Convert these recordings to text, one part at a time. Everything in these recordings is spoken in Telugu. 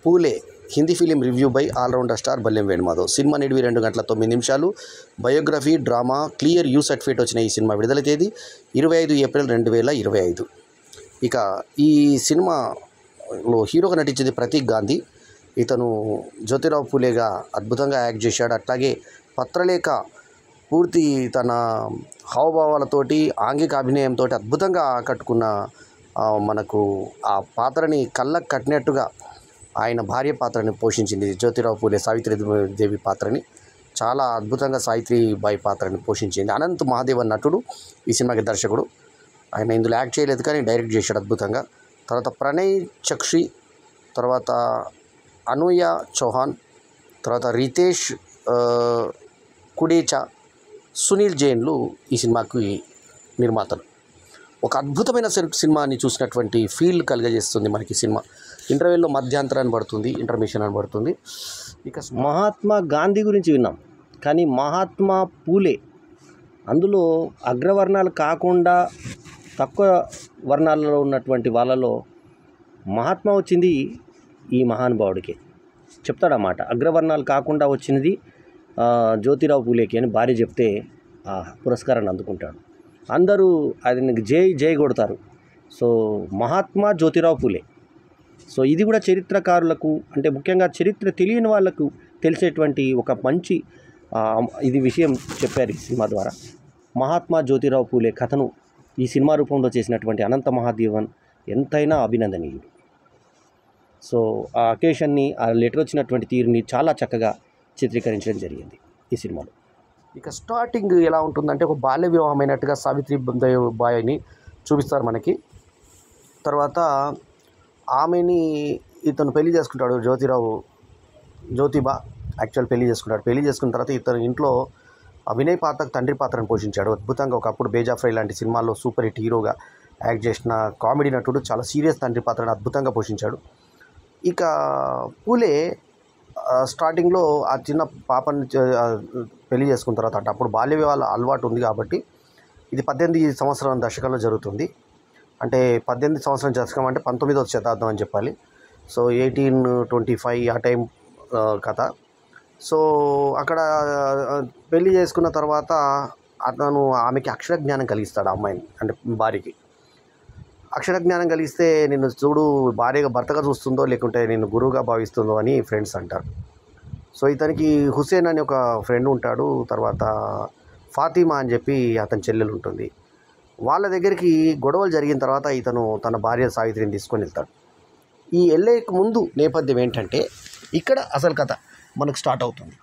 Phule Hindi film review by allrounder star Ballem Venumadhav. Cinema నిడివి 2 గంటల 9 నిమిషాలు. Biography, drama, clear U certificate వచ్చిన ఈ సినిమా విడుదల తేదీ 25 ఏప్రిల్ 2025. ఇక ఈ సినిమాలో హీరోగా నటించింది ప్రతీక్ గాంధీ. ఇతను జ్యోతిరావు పూలేగా అద్భుతంగా యాక్ట్ చేశాడు. అట్లాగే పత్రలేఖ పూర్తి తన హావభావాలతోటి, ఆంగిక అభినయంతో అద్భుతంగా ఆకట్టుకున్న మనకు ఆ పాత్రని కళ్ళకు కట్టినట్టుగా ఆయన భార్య పాత్రని పోషించింది. జ్యోతిరావు పూలే సావిత్రీదేవి పాత్రని చాలా అద్భుతంగా సావిత్రిబాయి పాత్రని పోషించింది. అనంత్ మహాదేవన్ నటుడు, ఈ సినిమాకి దర్శకుడు. ఆయన ఇందులో యాక్ట్ చేయలేదు కానీ డైరెక్ట్ చేశాడు అద్భుతంగా. తర్వాత ప్రణయ్ చక్షి, తర్వాత అనూయ చౌహాన్, తర్వాత రితేష్ కుడేచా, సునీల్ జైన్లు ఈ సినిమాకి నిర్మాతలు. ఒక అద్భుతమైన సినిమాని చూసినటువంటి ఫీల్ కలుగజేస్తుంది మనకి సినిమా. ఇంటర్వెల్లో మధ్యాంతరాన్ని పడుతుంది, ఇంటర్మిషన్ అని పడుతుంది. ఇక మహాత్మా గాంధీ గురించి విన్నాం, కానీ మహాత్మా పూలే అందులో అగ్రవర్ణాలు కాకుండా తక్కువ వర్ణాలలో ఉన్నటువంటి వాళ్ళలో మహాత్మా వచ్చింది ఈ మహానుభావుడికి. చెప్తాడన్నమాట, అగ్రవర్ణాలు కాకుండా వచ్చినది జ్యోతిరావు పూలేకి అని భార్య చెప్తే ఆ పురస్కారాన్ని అందుకుంటాడు. అందరూ ఆయనకి జై జై కొడతారు. సో మహాత్మా జ్యోతిరావు పూలే. సో ఇది కూడా చరిత్రకారులకు, అంటే ముఖ్యంగా చరిత్ర తెలియని వాళ్ళకు తెలిసేటువంటి ఒక మంచి ఇది విషయం చెప్పారు ఈ సినిమా ద్వారా. మహాత్మా జ్యోతిరావు పూలే కథను ఈ సినిమా రూపంలో చేసినటువంటి అనంత మహాదేవన్ ఎంతైనా అభినందనీయుడు. సో ఆ అకేషన్ని, ఆ లెటర్ వచ్చినటువంటి తీరుని చాలా చక్కగా చిత్రీకరించడం జరిగింది ఈ సినిమాలో. ఇక స్టార్టింగ్ ఎలా ఉంటుందంటే, ఒక బాల్య వివాహమైనట్టుగా సావిత్రిబాయిని చూపిస్తారు మనకి. తర్వాత ఆమెని ఇతను పెళ్లి చేసుకుంటాడు, జ్యోతిబా యాక్చువల్ పెళ్లి చేసుకుంటాడు. పెళ్లి చేసుకున్న తర్వాత ఇతను ఇంట్లో వినయ్ పాత్రకు తండ్రి పాత్రను పోషించాడు అద్భుతంగా. ఒకప్పుడు బేజాఫ్రై లాంటి సినిమాల్లో సూపర్ హిట్ హీరోగా యాక్ట్ చేసిన కామెడీ నటుడు చాలా సీరియస్ తండ్రి పాత్రను అద్భుతంగా పోషించాడు. ఇక పూలే స్టార్టింగ్లో ఆ చిన్న పాపని పెళ్లి చేసుకున్న తర్వాత, అంటే అప్పుడు బాల్య వివాహాల అలవాటు ఉంది కాబట్టి, ఇది 18 సంవత్సరాల దశకంలో జరుగుతుంది. అంటే 18 సంవత్సరం దశకం అంటే 19వ శతాబ్దం అని చెప్పాలి. సో 1825 ఆ టైం కథ. సో అక్కడ పెళ్లి చేసుకున్న తర్వాత అతను ఆమెకి అక్షర జ్ఞానం కలిగిస్తాడు, ఆ అమ్మాయిని అంటే భార్యకి. అక్షర జ్ఞానం కలిగిస్తే నిన్ను చూడు భార్యగా భర్తగా చూస్తుందో లేకుంటే నిన్ను గురువుగా భావిస్తుందో అని ఫ్రెండ్స్ అంటారు. సో ఇతనికి హుసేన్ అని ఒక ఫ్రెండ్ ఉంటాడు. తర్వాత ఫాతిమా అని చెప్పి అతని చెల్లెలు ఉంటుంది. వాళ్ళ దగ్గరికి గొడవలు జరిగిన తర్వాత ఇతను తన భార్య సావిత్రిని తీసుకొని వెళ్తాడు. ఈ వెళ్ళేకి ముందు నేపథ్యం ఏంటంటే, ఇక్కడ అసలు కథ మనకు స్టార్ట్ అవుతుంది.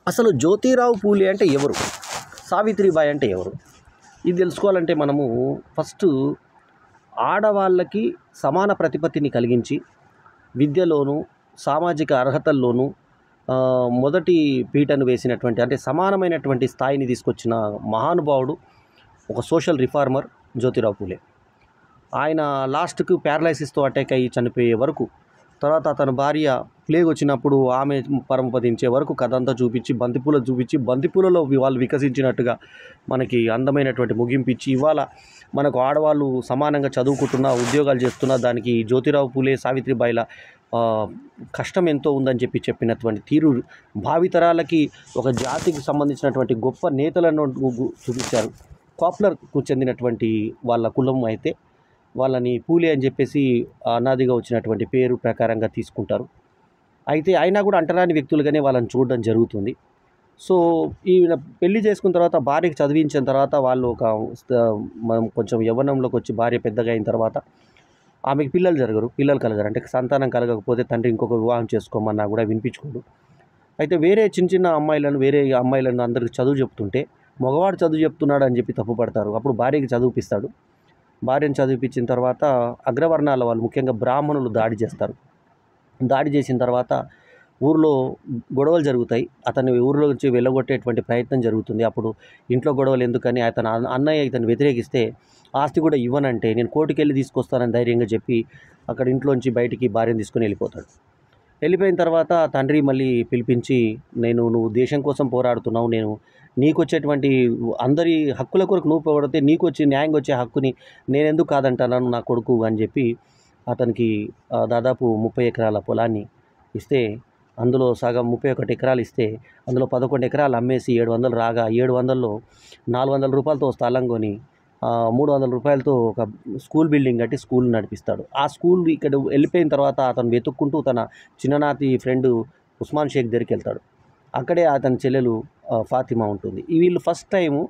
అసలు జ్యోతిరావు పూలే అంటే ఎవరు, సావిత్రిబాయి అంటే ఎవరు, ఇది తెలుసుకోవాలంటే మనము ఫస్ట్ ఆడవాళ్ళకి సమాన ప్రతిపత్తిని కలిగించి విద్యలోనూ సామాజిక అర్హతల్లోనూ మొదటి పీటను వేసినటువంటి, అంటే సమానమైనటువంటి స్థాయిని తీసుకొచ్చిన మహానుభావుడు, ఒక సోషల్ రిఫార్మర్ జ్యోతిరావు పూలే. ఆయన లాస్ట్కు ప్యారలైసిస్తో అటాక్ అయ్యి చనిపోయే వరకు, తర్వాత అతని భార్య ప్లేగ్ వచ్చినప్పుడు ఆమె పరమపదించే వరకు కథ అంతా చూపించి, బంతిపూలలో వాళ్ళు వికసించినట్టుగా మనకి అందమైనటువంటి ముగింపిచ్చి, ఇవాళ మనకు ఆడవాళ్ళు సమానంగా చదువుకుంటున్నా, ఉద్యోగాలు చేస్తున్నా, దానికి జ్యోతిరావు పూలే సావిత్రిబాయిల కష్టం ఎంతో ఉందని చెప్పినటువంటి తీరు భావితరాలకి ఒక జాతికి సంబంధించినటువంటి గొప్ప నేతలను చూపించారు. కాప్లర్కు చెందినటువంటి వాళ్ళ కులం అయితే వాళ్ళని పూలే అని చెప్పేసి అనాదిగా వచ్చినటువంటి పేరు ప్రకారంగా తీసుకుంటారు. అయితే అయినా కూడా అంటరాని వ్యక్తులుగానే వాళ్ళని చూడడం జరుగుతుంది. సో ఈయన పెళ్లి చేసుకున్న తర్వాత భార్యకి చదివించిన తర్వాత వాళ్ళు మనం కొంచెం యవ్వనంలోకి వచ్చి భార్య పెద్దగా అయిన తర్వాత ఆమెకి పిల్లలు కలగరు. అంటే సంతానం కలగకపోతే తండ్రి ఇంకొక వివాహం చేసుకోమన్నా కూడా వినిపించుకోడు. అయితే వేరే చిన్న అమ్మాయిలను అందరికి చదువు చెప్తుంటే, మగవాడు చదువు చెప్తున్నాడు అని చెప్పి తప్పుపడతారు. అప్పుడు భార్యకి చదివిపిస్తాడు. భార్యను చదివిపించిన తర్వాత అగ్రవర్ణాల వాళ్ళు, ముఖ్యంగా బ్రాహ్మణులు దాడి చేస్తారు. దాడి చేసిన తర్వాత ఊరిలో గొడవలు జరుగుతాయి. అతన్ని ఊరిలో నుంచి వెళ్ళగొట్టేటువంటి ప్రయత్నం జరుగుతుంది. అప్పుడు ఇంట్లో గొడవలు ఎందుకని అన్నయ్య ఇతను వ్యతిరేకిస్తే, ఆస్తి కూడా ఇవ్వనంటే నేను కోర్టుకు వెళ్ళి తీసుకొస్తానని ధైర్యంగా చెప్పి అక్కడ ఇంట్లోంచి బయటికి భార్యను తీసుకొని వెళ్ళిపోతాడు. వెళ్ళిపోయిన తర్వాత తండ్రి మళ్ళీ పిలిపించి, నువ్వు దేశం కోసం పోరాడుతున్నావు, నీకు వచ్చేటువంటి అందరి హక్కుల కొరకు నువ్వు పోరాడితే నీకు వచ్చి న్యాయంగా వచ్చే హక్కుని నేనెందుకు కాదంటాను నా కొడుకు అని చెప్పి అతనికి దాదాపు 30 ఎకరాల పొలాన్ని ఇస్తే అందులో సగం 31 ఎకరాలు ఇస్తే అందులో 11 ఎకరాలు అమ్మేసి 700 రాగా 700లో 400 రూపాయలతో స్థలం కొని 300 రూపాయలతో ఒక స్కూల్ బిల్డింగ్ కట్టి స్కూల్ నడిపిస్తాడు. ఆ స్కూల్ ఇక్కడ వెళ్ళిపోయిన తర్వాత అతను వెతుక్కుంటూ తన చిన్ననాటి ఫ్రెండ్ ఉస్మాన్ షేక్ దగ్గరికి వెళ్తాడు. అక్కడే అతని చెల్లెలు ఫాతిమా ఉంటుంది. వీళ్ళు ఫస్ట్ టైము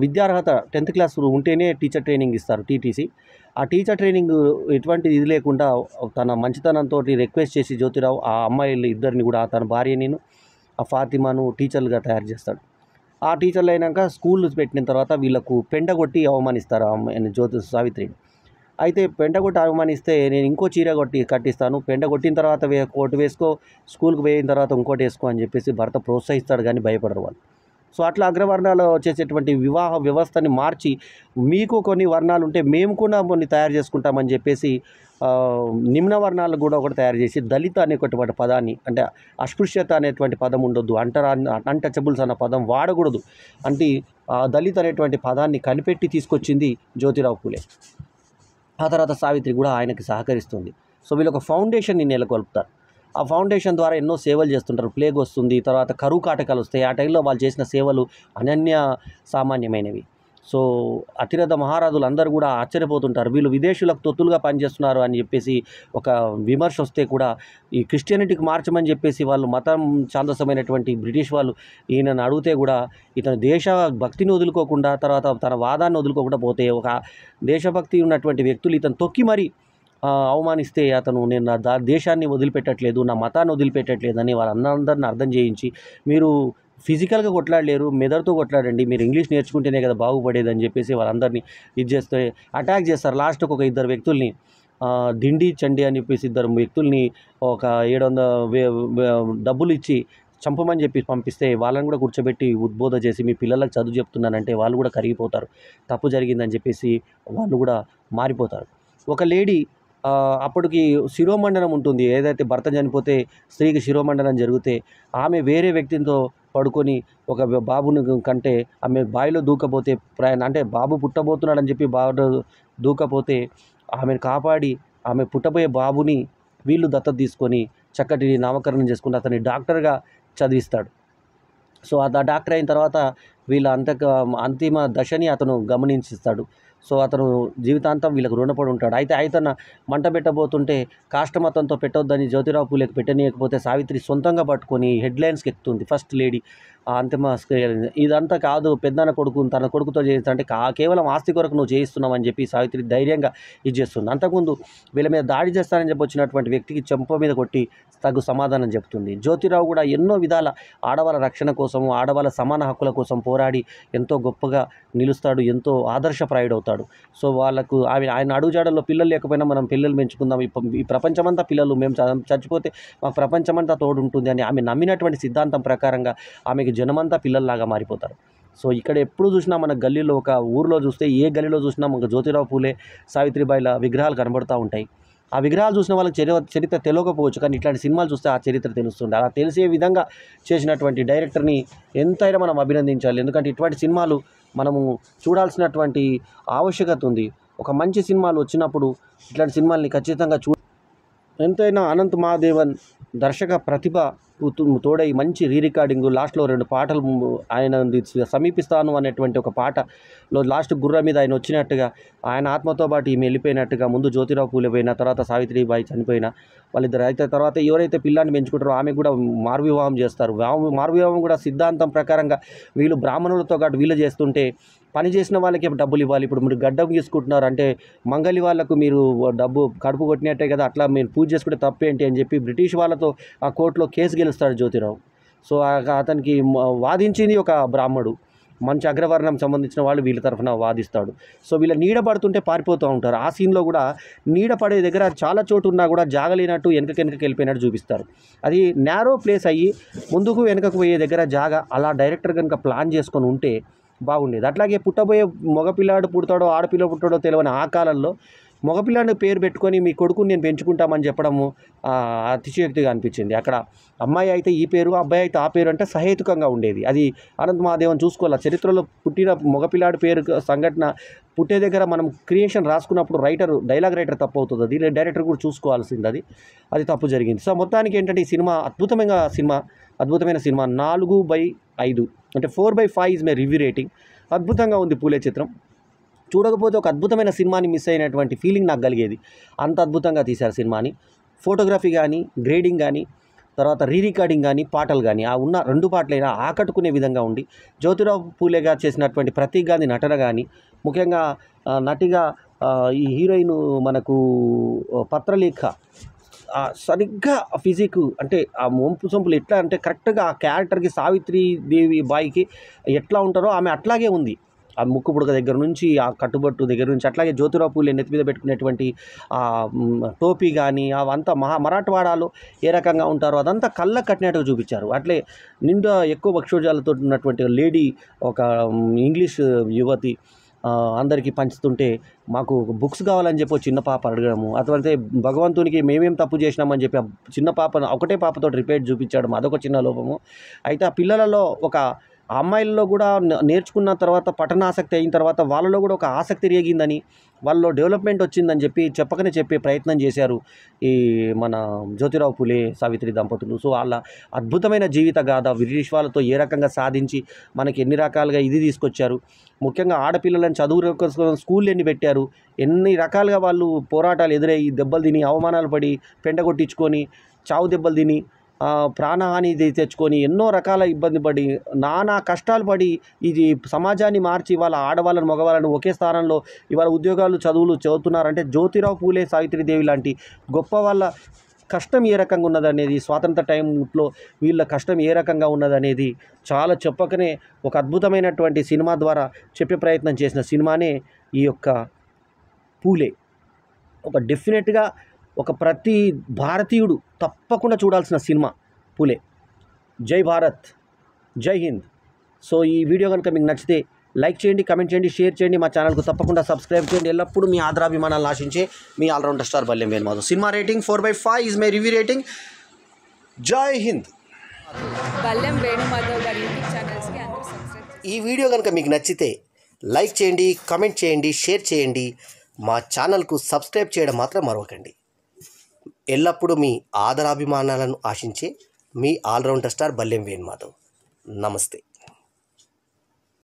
విద్యార్హత 10th క్లాస్ ఉంటేనే టీచర్ ట్రైనింగ్ ఇస్తారు, టీటీసీ. ఆ టీచర్ ట్రైనింగ్ ఎటువంటి ఇది లేకుండా తన మంచితనంతో రిక్వెస్ట్ చేసి జ్యోతిరావు ఆ అమ్మాయిలు ఇద్దరిని కూడా తన భార్యని ఆ ఫాతిమాను టీచర్లుగా తయారు చేస్తాడు. ఆ టీచర్లు అయినాక స్కూల్ పెట్టిన తర్వాత వీళ్ళకు పెండగొట్టి అవమానిస్తారు ఆ అమ్మాయిని, సావిత్రిని. అయితే పెండగొట్టి అవమానిస్తే నేను ఇంకో చీర కట్టిస్తాను, పెండగొట్టిన తర్వాత కోటు వేసుకో, స్కూల్కి పోయిన తర్వాత ఇంకోటి వేసుకో అని చెప్పేసి భర్త ప్రోత్సహిస్తాడు, కానీ భయపడరు వాళ్ళు. సో అట్లా అగ్రవర్ణాలు వచ్చేసేటువంటి వివాహ వ్యవస్థని మార్చి మీకు కొన్ని వర్ణాలు ఉంటే మేము కూడా కొన్ని తయారు చేసుకుంటామని చెప్పేసి నిమ్న వర్ణాలు కూడా ఒకటి తయారు చేసి దళిత అనేటువంటి పదాన్ని, అంటే అస్పృశ్యత అనేటువంటి పదం ఉండొద్దు, అన్టచబుల్స్ అన్న పదం వాడకూడదు అంటే దళిత అనేటువంటి పదాన్ని కనిపెట్టి తీసుకొచ్చింది జ్యోతిరావు పూలే. ఆ తర్వాత సావిత్రి కూడా ఆయనకి సహకరిస్తుంది. సో వీళ్ళు ఒక ఫౌండేషన్ని నెలకొల్పుతారు. ఆ ఫౌండేషన్ ద్వారా ఎన్నో సేవలు చేస్తుంటారు. ప్లేగ్ వస్తుంది, తర్వాత కరువు కాటకాలు వస్తాయి. ఆ టైంలో వాళ్ళు చేసిన సేవలు అనన్య సామాన్యమైనవి. సో అతిరథ మహారాజులు అందరూ కూడా ఆశ్చర్యపోతుంటారు, వీళ్ళు విదేశీయులకు తొత్తులుగా పనిచేస్తున్నారు అని చెప్పేసి ఒక విమర్శ వస్తే కూడా ఈ క్రిస్టియానిటీకి మార్చమని చెప్పేసి వాళ్ళు మతం ఛాందసమైనటువంటి బ్రిటిష్ వాళ్ళు ఈయనను అడిగితే కూడా ఇతను దేశ భక్తిని వదులుకోకుండా తర్వాత తన వాదాన్ని వదులుకోకుండా పోతే ఒక దేశభక్తి ఉన్నటువంటి వ్యక్తులు ఇతను తొక్కి మరీ అవమానిస్తే అతను నేను నా దేశాన్ని వదిలిపెట్టట్లేదు, నా మతాన్ని వదిలిపెట్టట్లేదు అని వాళ్ళందరిని అర్థం చేయించి మీరు ఫిజికల్గా కొట్లాడలేరు, మెదడుతో కొట్లాడండి, మీరు ఇంగ్లీష్ నేర్చుకుంటేనే కదా బాగుపడేదని చెప్పేసి వాళ్ళందరినీ ఇది చేస్తే అటాక్ చేస్తారు. లాస్ట్కి ఒక ఇద్దరు వ్యక్తుల్ని దిండి చండి అని చెప్పేసి ఇద్దరు వ్యక్తుల్ని ఒక 700 డబ్బులు ఇచ్చి చంపమని చెప్పి పంపిస్తే వాళ్ళని కూడా కూర్చోబెట్టి ఉద్బోధ చేసి మీ పిల్లలకు చదువు చెప్తున్నానంటే వాళ్ళు కూడా కరిగిపోతారు, తప్పు జరిగిందని చెప్పేసి వాళ్ళు కూడా మారిపోతారు. ఒక లేడీ అప్పటికి శిరోమండనం ఉంటుంది, ఏదైతే భర్త చనిపోతే స్త్రీకి శిరోమండనం జరిగితే ఆమె వేరే వ్యక్తితో పడుకొని ఒక బాబుని కంటే ఆమె బావిలో దూకపోతే అంటే బాబు పుట్టబోతున్నాడని చెప్పి బాబు దూకపోతే ఆమెను కాపాడి ఆమె పుట్టబోయే బాబుని వీళ్ళు దత్తత తీసుకొని చక్కటి నామకరణం చేసుకుని అతన్ని డాక్టర్గా చదివిస్తాడు. సో ఆ డాక్టర్ అయిన తర్వాత వీళ్ళ అంతిమ దశని అతను గమనించిస్తాడు. సో అతను జీవితాంతం వీళ్ళకు రుణపడి ఉంటాడు. అయితే అతను మంట పెట్టబోతుంటే కాష్టమతంతో పెట్టొద్దని జ్యోతిరావు పూలేకి పెట్టనీయకపోతే సావిత్రి సొంతంగా పట్టుకొని హెడ్లైన్స్కి ఎక్కుతుంది, ఫస్ట్ లేడీ అంతిమ ఇదంతా కాదు పెద్దన్న కొడుకు తన కొడుకుతో చేయిస్తుంటే కేవలం ఆస్తి కొరకు నువ్వు చేయిస్తున్నావు అని చెప్పి సావిత్రి ధైర్యంగా ఇది చేస్తుంది. అంతకుముందు వీళ్ళ మీద దాడి చేస్తానని చెప్పి వచ్చినటువంటి వ్యక్తికి చెంప మీద కొట్టి తగు సమాధానం చెప్తుంది. జ్యోతిరావు కూడా ఎన్నో విధాల ఆడవాళ్ళ రక్షణ కోసం, ఆడవాళ్ళ సమాన హక్కుల కోసం పోరాడి ఎంతో గొప్పగా నిలుస్తాడు, ఎంతో ఆదర్శప్రాయుడవుతాడు. సో వాళ్ళకు ఆయన అడుగుజాడల్లో పిల్లలు లేకపోయినా మనం పిల్లలు పెంచుకుందాం, ఈ ప్రపంచమంతా పిల్లలు, మేము చచ్చిపోతే మాకు ప్రపంచమంతా తోడు ఉంటుంది అని ఆమె నమ్మినటువంటి సిద్ధాంతం ప్రకారంగా ఆమెకి జనమంతా పిల్లల్లాగా మారిపోతారు. సో ఇక్కడ ఎప్పుడు చూసినా మన గల్లీలో ఒక ఊరిలో చూస్తే ఏ గల్లీలో చూసినా మనకు జ్యోతిరావు పూలే సావిత్రిబాయిల విగ్రహాలు కనబడుతూ ఉంటాయి. ఆ విగ్రహాలు చూసిన వాళ్ళకి చరిత్ర తెలియకపోవచ్చు, కానీ ఇట్లాంటి సినిమాలు చూస్తే ఆ చరిత్ర తెలుస్తుంది. అలా తెలిసే విధంగా చేసినటువంటి డైరెక్టర్ని ఎంతైనా మనం అభినందించాలి. ఎందుకంటే ఇటువంటి సినిమాలు మనము చూడాల్సినటువంటి ఆవశ్యకత ఉంది. ఒక మంచి సినిమాలు వచ్చినప్పుడు ఇట్లాంటి సినిమాల్ని ఖచ్చితంగా ఎంతైనా అనంత్ మహాదేవన్ దర్శక ప్రతిభ తోడై మంచి రికార్డింగ్, లాస్ట్లో 2 పాటలు ఆయన సమీపిస్తాను అనేటువంటి ఒక పాటలో లాస్ట్ గుర్ర మీద ఆయన వచ్చినట్టుగా ఆయన ఆత్మతో పాటు ఈమె వెళ్ళిపోయినట్టుగా, ముందు జ్యోతిరావు పూలే పోయిన తర్వాత సావిత్రిబాయి చనిపోయిన వాళ్ళిద్దరు అయితే తర్వాత ఎవరైతే పిల్లాన్ని పెంచుకుంటారో ఆమె కూడా మారువివాహం చేస్తారు. మారువివాహం కూడా సిద్ధాంతం ప్రకారంగా వీళ్ళు బ్రాహ్మణులతో పాటు వీళ్ళు చేస్తుంటే పని చేసిన వాళ్ళకి డబ్బులు ఇవ్వాలి. ఇప్పుడు మీరు గడ్డం గీసుకుంటున్నారు అంటే మంగలి వాళ్ళకు మీరు డబ్బు కడుపు కొట్టినట్టే కదా, అట్లా మీరు పూజ చేసుకుంటే తప్పేంటి అని చెప్పి బ్రిటిష్ వాళ్ళతో ఆ కోర్టులో కేసు గెలుస్తాడు జ్యోతిరావు. సో అతనికి వాదించింది ఒక బ్రాహ్మడు, మంచి అగ్రవర్ణం సంబంధించిన వాళ్ళు వీళ్ళ తరఫున వాదిస్తాడు. సో వీళ్ళ నీడ పడుతుంటే పారిపోతూ ఉంటారు. ఆ సీన్లో కూడా నీడ పడే దగ్గర చాలా చోటు ఉన్నా కూడా జాగలేనట్టు వెనకకి వెళ్ళిపోయినట్టు చూపిస్తారు. అది నేరో ప్లేస్ అయ్యి ముందుకు వెనకకు పోయే దగ్గర జాగా అలా డైరెక్టర్ కనుక ప్లాన్ చేసుకొని ఉంటే బాగుండేది. అట్లాగే పుట్టబోయే మగపిల్లాడు పుడతాడో ఆడపిల్ల పుట్టాడో తెలియని ఆ కాలంలో మగపిల్లాడిని పేరు పెట్టుకొని మీ కొడుకుని నేను పెంచుకుంటామని చెప్పడము అతిశయోక్తిగా అనిపించింది. అక్కడ అమ్మాయి అయితే ఈ పేరు, అబ్బాయి అయితే ఆ పేరు అంటే సహేతుకంగా ఉండేది. అది అనంత మహాదేవన్ చూసుకోవాలి. చరిత్రలో పుట్టిన మగపిల్లాడి పేరు సంఘటన పుట్టే దగ్గర మనం క్రియేషన్ రాసుకున్నప్పుడు డైలాగ్ రైటర్ తప్పు అవుతుంది, అది డైరెక్టర్ కూడా చూసుకోవాల్సింది, అది తప్పు జరిగింది. సో మొత్తానికి ఏంటంటే ఈ సినిమా అద్భుతమైన సినిమా 4/5 అంటే 4/5 ఇస్ మై రివ్యూ రేటింగ్. అద్భుతంగా ఉంది పూలే చిత్రం. చూడకపోతే ఒక అద్భుతమైన సినిమాని మిస్ అయినటువంటి ఫీలింగ్ నాకు కలిగేది. అంత అద్భుతంగా తీశారు సినిమాని. ఫోటోగ్రఫీ కానీ, గ్రేడింగ్ కానీ, తర్వాత రికార్డింగ్ కానీ, పాటలు కానీ, ఆ ఉన్న 2 పాటలైనా ఆకట్టుకునే విధంగా ఉండి, జ్యోతిరావు పూలే గారు చేసినటువంటి ప్రతీక్ గాంధీ నటన కానీ, ముఖ్యంగా నటిగా ఈ హీరోయిన్ మనకు పత్రలేఖ సరిగ్గా ఫిజిక్ అంటే ఆ వంపు సొంపులు ఎట్లా అంటే కరెక్ట్గా ఆ క్యారెక్టర్కి, సావిత్రి దేవి బాయికి ఎట్లా ఉంటారో ఆమె అట్లాగే ఉంది. ఆ ముక్కు పుడక దగ్గర నుంచి, ఆ కట్టుబట్టు దగ్గర నుంచి, అట్లాగే జ్యోతిరావు పూలే నెత్తి మీద పెట్టుకునేటువంటి టోపీ కానీ, అవంతా మరాఠవాడాలో ఏ రకంగా ఉంటారో అదంతా కళ్ళకు కట్టినట్టుగా చూపించారు. అట్లే నిండా ఎక్కువ వక్షోజాలతో ఉన్నటువంటి లేడీ, ఒక ఇంగ్లీష్ యువతి అందరికీ పంచుతుంటే మాకు బుక్స్ కావాలని చెప్పి చిన్న పాప అడగడము, అటువంటి భగవంతునికి మేమేం తప్పు చేసినామని చెప్పి చిన్న పాపను ఒకటే పాపతో రిపేట్ చూపించడం, అదొక చిన్న లోపము. అయితే ఆ పిల్లలలో ఒక అమ్మాయిల్లో కూడా నేర్చుకున్న తర్వాత పఠనాసక్తి అయిన తర్వాత వాళ్ళలో కూడా ఒక ఆసక్తి రేగిందని, వాళ్ళలో డెవలప్మెంట్ వచ్చిందని చెప్పే ప్రయత్నం చేశారు ఈ మన జ్యోతిరావు పూలే సావిత్రి దంపతులు. సో వాళ్ళ అద్భుతమైన జీవిత గాథ విశ్వాలతో ఏ రకంగా సాధించి మనకి ఎన్ని రకాలుగా ఇది తీసుకొచ్చారు. ముఖ్యంగా ఆడపిల్లలను చదువు కోసం స్కూళ్ళు ఎన్ని పెట్టారు, ఎన్ని రకాలుగా వాళ్ళు పోరాటాలు ఎదురయ్యి దెబ్బలు తిని, అవమానాలు పడి, పెండగొట్టించుకొని, చావు దెబ్బలు తిని, ప్రాణహాని తెచ్చుకొని, ఎన్నో రకాల ఇబ్బంది పడి, నానా కష్టాలు పడి ఇది సమాజాన్ని మార్చి వాళ్ళ ఆడవాళ్ళను మగవాళ్ళను ఒకే స్థానంలో ఇవాళ ఉద్యోగాలు చదువులు చదువుతున్నారంటే జ్యోతిరావు పూలే సావిత్రిదేవి లాంటి గొప్ప వాళ్ళ కష్టం ఏ రకంగా ఉన్నదనేది, స్వాతంత్ర టైంలో వీళ్ళ కష్టం ఏ రకంగా ఉన్నదనేది చాలా చెప్పకనే ఒక అద్భుతమైనటువంటి సినిమా ద్వారా చెప్పే ప్రయత్నం చేసిన సినిమానే ఈ యొక్క పూలే. ఒక డెఫినెట్గా ఒక ప్రతి భారతీయుడు తప్పకుండా చూడాల్సిన సినిమా పూలే. జై భారత్, జై హింద్. సో ఈ వీడియో కనుక మీకు నచ్చితే లైక్ చేయండి, కమెంట్ చేయండి, షేర్ చేయండి. మా ఛానల్కు తప్పకుండా సబ్స్క్రైబ్ చేయండి. ఎల్లప్పుడూ మీ ఆదరాభిమానాలను ఆశించే మీ allrounder star Ballem Venumadhav. Cinema rating 4/5 is my review rating. Jai Hind. బల్లెం Venumadhav గారి యూట్యూబ్ ఛానల్స్కి అందరూ సబ్స్క్రైబ్. ఈ వీడియో కనుక మీకు నచ్చితే లైక్ చేయండి, కమెంట్ చేయండి, షేర్ చేయండి. మా ఛానల్కు సబ్స్క్రైబ్ చేయడం మాత్రం మరవకండి. ఎల్లప్పుడూ మీ ఆదరాభిమానాలను ఆశించే మీ ఆల్రౌండర్ స్టార్ బల్లెం వేణుమాధవ్. నమస్తే.